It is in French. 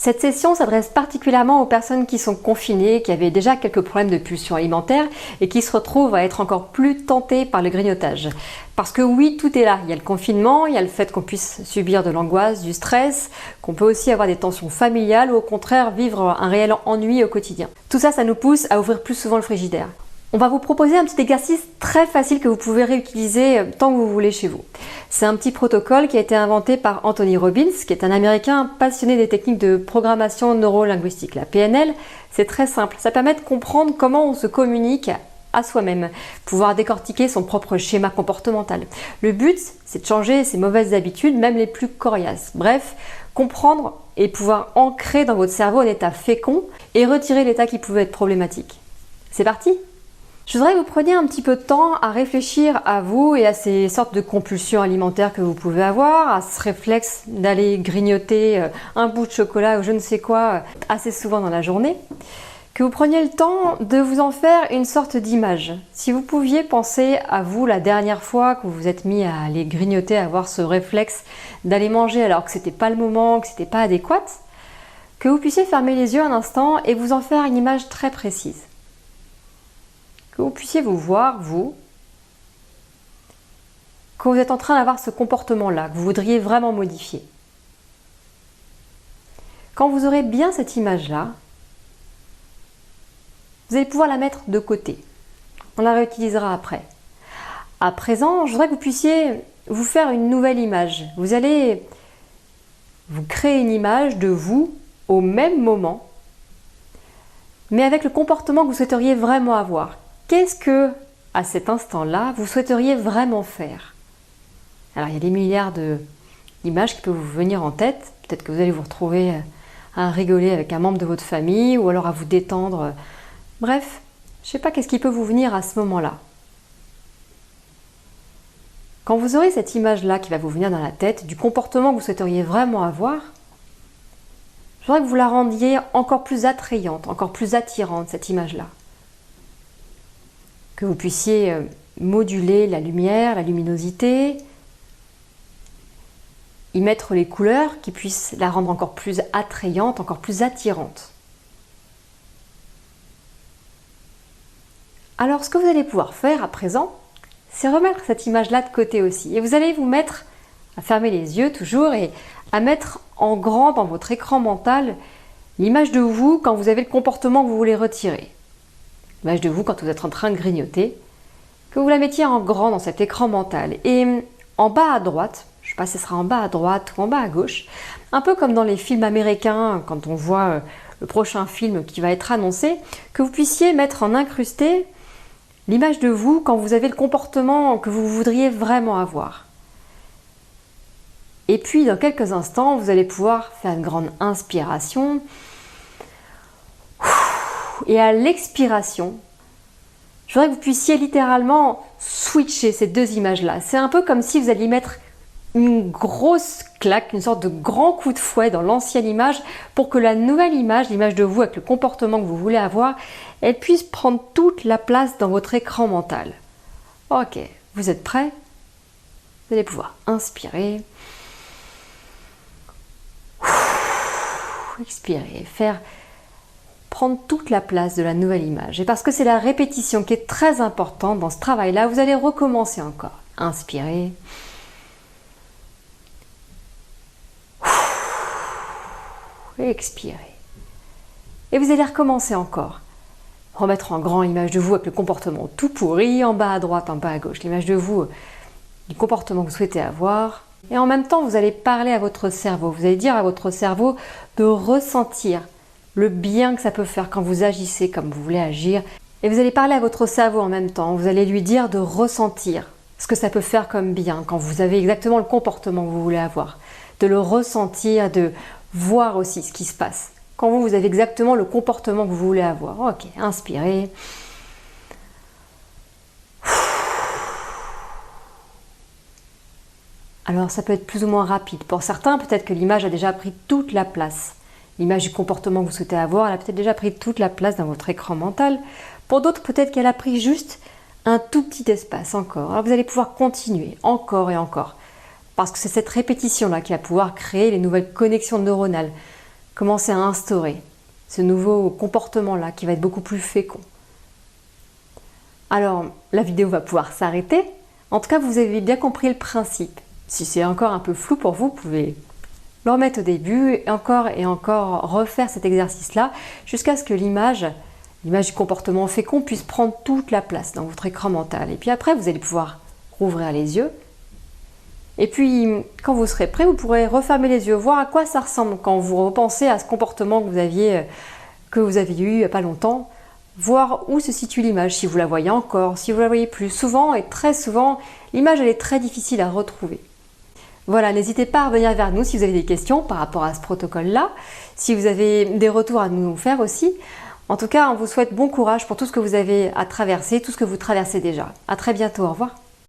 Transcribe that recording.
Cette session s'adresse particulièrement aux personnes qui sont confinées, qui avaient déjà quelques problèmes de pulsion alimentaire et qui se retrouvent à être encore plus tentées par le grignotage. Parce que oui, tout est là. Il y a le confinement, il y a le fait qu'on puisse subir de l'angoisse, du stress, qu'on peut aussi avoir des tensions familiales ou au contraire vivre un réel ennui au quotidien. Tout ça, ça nous pousse à ouvrir plus souvent le frigidaire. On va vous proposer un petit exercice très facile que vous pouvez réutiliser tant que vous voulez chez vous. C'est un petit protocole qui a été inventé par Anthony Robbins, qui est un Américain passionné des techniques de programmation neuro-linguistique, la PNL. C'est très simple, ça permet de comprendre comment on se communique à soi-même, pouvoir décortiquer son propre schéma comportemental. Le but, c'est de changer ses mauvaises habitudes, même les plus coriaces. Bref, comprendre et pouvoir ancrer dans votre cerveau un état fécond et retirer l'état qui pouvait être problématique. C'est parti ? Je voudrais que vous preniez un petit peu de temps à réfléchir à vous et à ces sortes de compulsions alimentaires que vous pouvez avoir, à ce réflexe d'aller grignoter un bout de chocolat ou je ne sais quoi assez souvent dans la journée. Que vous preniez le temps de vous en faire une sorte d'image. Si vous pouviez penser à vous la dernière fois que vous vous êtes mis à aller grignoter, à avoir ce réflexe d'aller manger alors que c'était pas le moment, que c'était pas adéquat, que vous puissiez fermer les yeux un instant et vous en faire une image très précise. Que vous puissiez vous voir, vous, quand vous êtes en train d'avoir ce comportement-là, que vous voudriez vraiment modifier. Quand vous aurez bien cette image-là, vous allez pouvoir la mettre de côté. On la réutilisera après. À présent, je voudrais que vous puissiez vous faire une nouvelle image. Vous allez vous créer une image de vous au même moment, mais avec le comportement que vous souhaiteriez vraiment avoir. Qu'est-ce que, à cet instant-là, vous souhaiteriez vraiment faire? Alors, il y a des milliards d'images qui peuvent vous venir en tête. Peut-être que vous allez vous retrouver à rigoler avec un membre de votre famille ou alors à vous détendre. Bref, je ne sais pas qu'est-ce qui peut vous venir à ce moment-là. Quand vous aurez cette image-là qui va vous venir dans la tête, du comportement que vous souhaiteriez vraiment avoir, je voudrais que vous la rendiez encore plus attrayante, encore plus attirante, cette image-là. Que vous puissiez moduler la lumière, la luminosité, y mettre les couleurs qui puissent la rendre encore plus attrayante, encore plus attirante. Alors, ce que vous allez pouvoir faire à présent, c'est remettre cette image-là de côté aussi. Et vous allez vous mettre à fermer les yeux toujours et à mettre en grand dans votre écran mental l'image de vous quand vous avez le comportement que vous voulez retirer. L'image de vous quand vous êtes en train de grignoter, que vous la mettiez en grand dans cet écran mental. Et en bas à droite, je ne sais pas si ce sera en bas à droite ou en bas à gauche, un peu comme dans les films américains, quand on voit le prochain film qui va être annoncé, que vous puissiez mettre en incrusté l'image de vous quand vous avez le comportement que vous voudriez vraiment avoir. Et puis, dans quelques instants, vous allez pouvoir faire une grande inspiration. Et à l'expiration, je voudrais que vous puissiez littéralement switcher ces deux images-là. C'est un peu comme si vous alliez mettre une grosse claque, une sorte de grand coup de fouet dans l'ancienne image pour que la nouvelle image, l'image de vous avec le comportement que vous voulez avoir, elle puisse prendre toute la place dans votre écran mental. Ok, vous êtes prêts? Vous allez pouvoir inspirer, expirer, prendre toute la place de la nouvelle image. Et parce que c'est la répétition qui est très importante dans ce travail-là, vous allez recommencer encore. Inspirez. Expirez. Et vous allez recommencer encore. Remettre en grand l'image de vous avec le comportement tout pourri, en bas à droite, en bas à gauche. L'image de vous, du comportement que vous souhaitez avoir. Et en même temps, vous allez parler à votre cerveau. Vous allez dire à votre cerveau de ressentir le bien que ça peut faire quand vous agissez comme vous voulez agir. Et vous allez parler à votre cerveau en même temps. Vous allez lui dire de ressentir ce que ça peut faire comme bien quand vous avez exactement le comportement que vous voulez avoir. De le ressentir, de voir aussi ce qui se passe. Quand vous avez exactement le comportement que vous voulez avoir. Ok, inspirez. Alors ça peut être plus ou moins rapide. Pour certains, peut-être que l'image a déjà pris toute la place. L'image du comportement que vous souhaitez avoir, elle a peut-être déjà pris toute la place dans votre écran mental. Pour d'autres, peut-être qu'elle a pris juste un tout petit espace encore. Alors vous allez pouvoir continuer encore et encore. Parce que c'est cette répétition-là qui va pouvoir créer les nouvelles connexions neuronales. commencer à instaurer ce nouveau comportement-là qui va être beaucoup plus fécond. Alors, la vidéo va pouvoir s'arrêter. En tout cas, vous avez bien compris le principe. Si c'est encore un peu flou pour vous, vous pouvez le remettre au début et encore refaire cet exercice-là jusqu'à ce que l'image du comportement fécond puisse prendre toute la place dans votre écran mental. Et puis après, vous allez pouvoir rouvrir les yeux. Et puis, quand vous serez prêt, vous pourrez refermer les yeux, voir à quoi ça ressemble quand vous repensez à ce comportement que vous aviez eu il n'y a pas longtemps. Voir où se situe l'image, si vous la voyez encore, si vous la voyez plus. Souvent et très souvent, l'image elle est très difficile à retrouver. Voilà, n'hésitez pas à revenir vers nous si vous avez des questions par rapport à ce protocole-là, si vous avez des retours à nous faire aussi. En tout cas, on vous souhaite bon courage pour tout ce que vous avez à traverser, tout ce que vous traversez déjà. À très bientôt, au revoir.